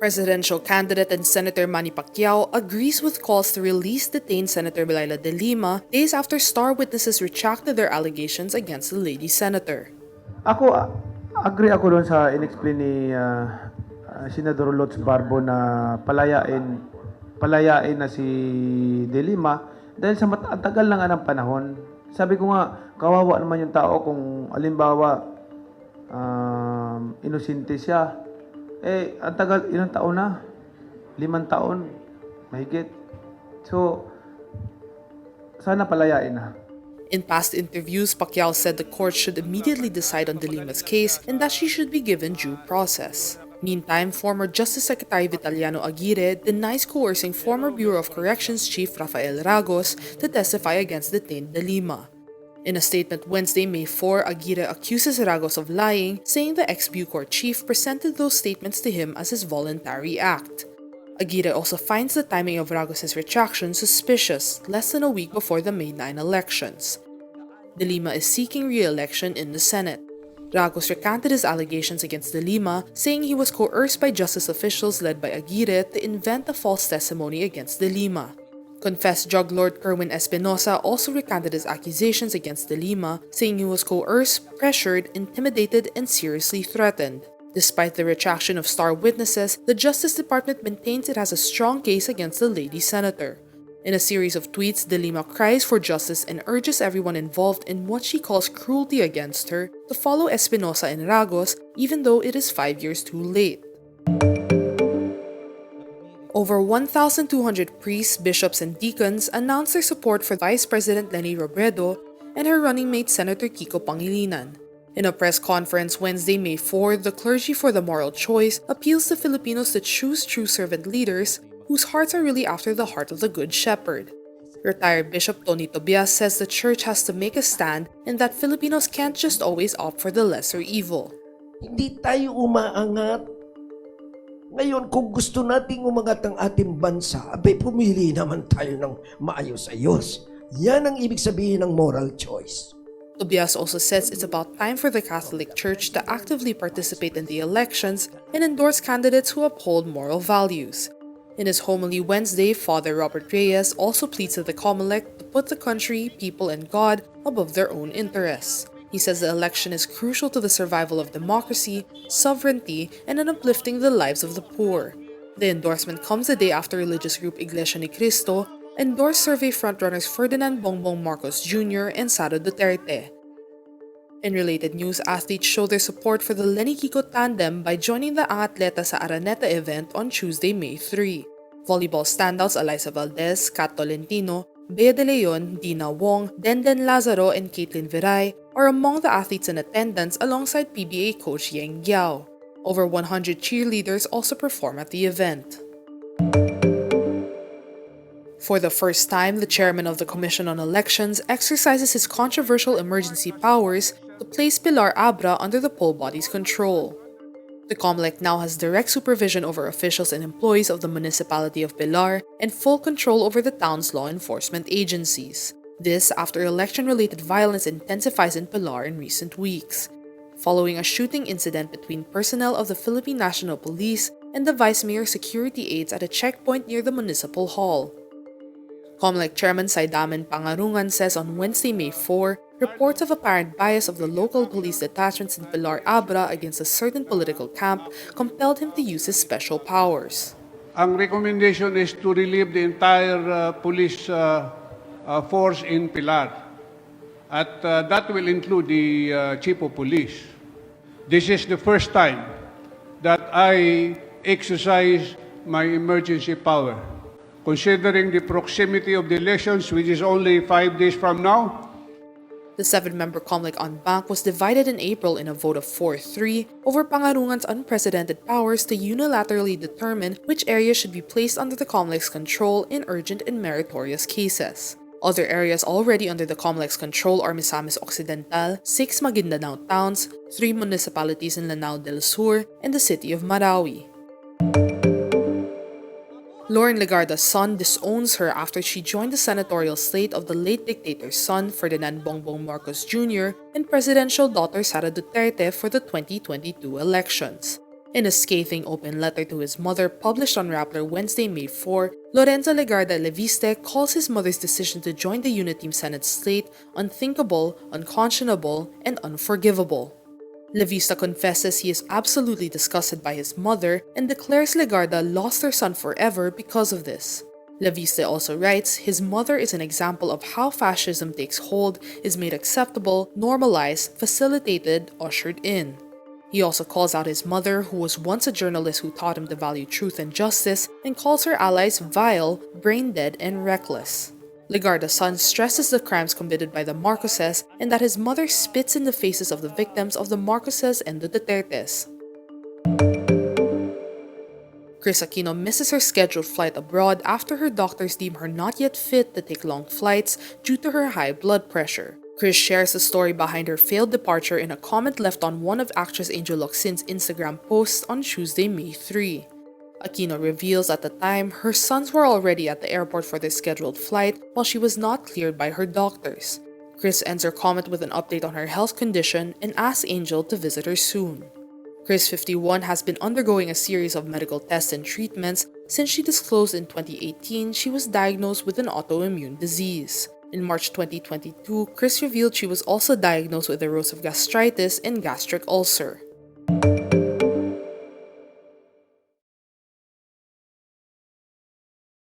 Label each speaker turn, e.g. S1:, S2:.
S1: Presidential candidate and Senator Manny Pacquiao agrees with calls to release detained Senator Leila de Lima days after star witnesses retracted their allegations against the lady senator.
S2: Ako, agree ako doon sa in-explain ni Senador Lots Barbo na palayain na si De Lima dahil sa ang tagal na nga ng panahon. Sabi ko nga, kawawa naman yung tao kung alimbawa inosente siya. Ang tagal, ilang taon na? 5 taon. Mahigit. So, sana palayain na.
S1: In past interviews, Pacquiao said the court should immediately decide on De Lima's case and that she should be given due process. Meantime, former Justice Secretary Vitaliano Aguirre denies coercing former Bureau of Corrections Chief Rafael Ragos to testify against detained De Lima. In a statement Wednesday, May 4, Aguirre accuses Ragos of lying, saying the ex-Bucor chief presented those statements to him as his voluntary act. Aguirre also finds the timing of Ragos' retraction suspicious, less than a week before the May 9 elections. De Lima is seeking re-election in the Senate. Ragos recanted his allegations against De Lima, saying he was coerced by justice officials led by Aguirre to invent a false testimony against De Lima. Confessed drug lord Kerwin Espinosa also recanted his accusations against De Lima, saying he was coerced, pressured, intimidated, and seriously threatened. Despite the retraction of star witnesses, the Justice Department maintains it has a strong case against the lady senator. In a series of tweets, De Lima cries for justice and urges everyone involved in what she calls cruelty against her to follow Espinosa and Ragos, even though it is 5 years too late. Over 1,200 priests, bishops, and deacons announced their support for Vice President Leni Robredo and her running mate Senator Kiko Pangilinan. In a press conference Wednesday, May 4, the Clergy for the Moral Choice appeals to Filipinos to choose true servant leaders whose hearts are really after the heart of the Good Shepherd. Retired Bishop Tony Tobias says the church has to make a stand and that Filipinos can't just always opt for the lesser evil.
S3: Hindi tayo umaangat. Ngayon, kung gusto nating umangat ang ating bansa, abay pumili naman tayo ng maayos-ayos. Yan ang ibig sabihin ng moral choice.
S1: Tobias also says it's about time for the Catholic Church to actively participate in the elections and endorse candidates who uphold moral values. In his homily Wednesday, Father Robert Reyes also pleads to the Comelec to put the country, people, and God above their own interests. He says the election is crucial to the survival of democracy, sovereignty, and in uplifting the lives of the poor. The endorsement comes a day after religious group Iglesia ni Cristo endorsed survey frontrunners Ferdinand Bongbong Marcos Jr. and Sara Duterte. In related news, athletes show their support for the Leni-Kiko tandem by joining the Atleta sa Araneta event on Tuesday, May 3. Volleyball standouts Eliza Valdez, Kat Tolentino, Bea de Leon, Dina Wong, Denden Lazaro, and Caitlin Viray are among the athletes in attendance alongside PBA coach Yang Giao. Over 100 cheerleaders also perform at the event. For the first time, the chairman of the Commission on Elections exercises his controversial emergency powers to place Pilar Abra under the poll body's control. The Comelec now has direct supervision over officials and employees of the municipality of Pilar and full control over the town's law enforcement agencies. This after election-related violence intensifies in Pilar in recent weeks, following a shooting incident between personnel of the Philippine National Police and the Vice Mayor's security aides at a checkpoint near the municipal hall. Comelec Chairman Saidamen Pangarungan says on Wednesday, May 4, reports of apparent bias of the local police detachments in Pilar Abra against a certain political camp compelled him to use his special powers.
S4: Ang recommendation is to relieve the entire police force in Pilar. At that will include the Chief of Police. This is the first time that I exercise my emergency power. Considering the proximity of the elections, which is only 5 days from now,
S1: the 7-member Comelec en banc was divided in April in a vote of 4-3 over Pangarungan's unprecedented powers to unilaterally determine which areas should be placed under the Comelec's control in urgent and meritorious cases. Other areas already under the Comelec's control are Misamis Occidental, 6 Maguindanao towns, 3 municipalities in Lanao del Sur, and the city of Marawi. Loren Legarda's son disowns her after she joined the senatorial slate of the late dictator's son, Ferdinand Bongbong Marcos Jr., and presidential daughter Sara Duterte for the 2022 elections. In a scathing open letter to his mother published on Rappler Wednesday, May 4, Lorenzo Legarda Leviste calls his mother's decision to join the Uniteam Senate slate unthinkable, unconscionable, and unforgivable. Levista confesses he is absolutely disgusted by his mother and declares Legarda lost her son forever because of this. Leviste also writes his mother is an example of how fascism takes hold, is made acceptable, normalized, facilitated, ushered in. He also calls out his mother, who was once a journalist who taught him to value truth and justice, and calls her allies vile, brain-dead, and reckless. Legarda's son stresses the crimes committed by the Marcoses and that his mother spits in the faces of the victims of the Marcoses and the Dutertes. Kris Aquino misses her scheduled flight abroad after her doctors deem her not yet fit to take long flights due to her high blood pressure. Kris shares the story behind her failed departure in a comment left on one of actress Angel Locsin's Instagram posts on Tuesday, May 3. Aquino reveals at the time her sons were already at the airport for their scheduled flight while she was not cleared by her doctors. Kris ends her comment with an update on her health condition and asks Angel to visit her soon. Kris, 51, has been undergoing a series of medical tests and treatments since she disclosed in 2018 she was diagnosed with an autoimmune disease. In March 2022, Kris revealed she was also diagnosed with erosive gastritis and gastric ulcer.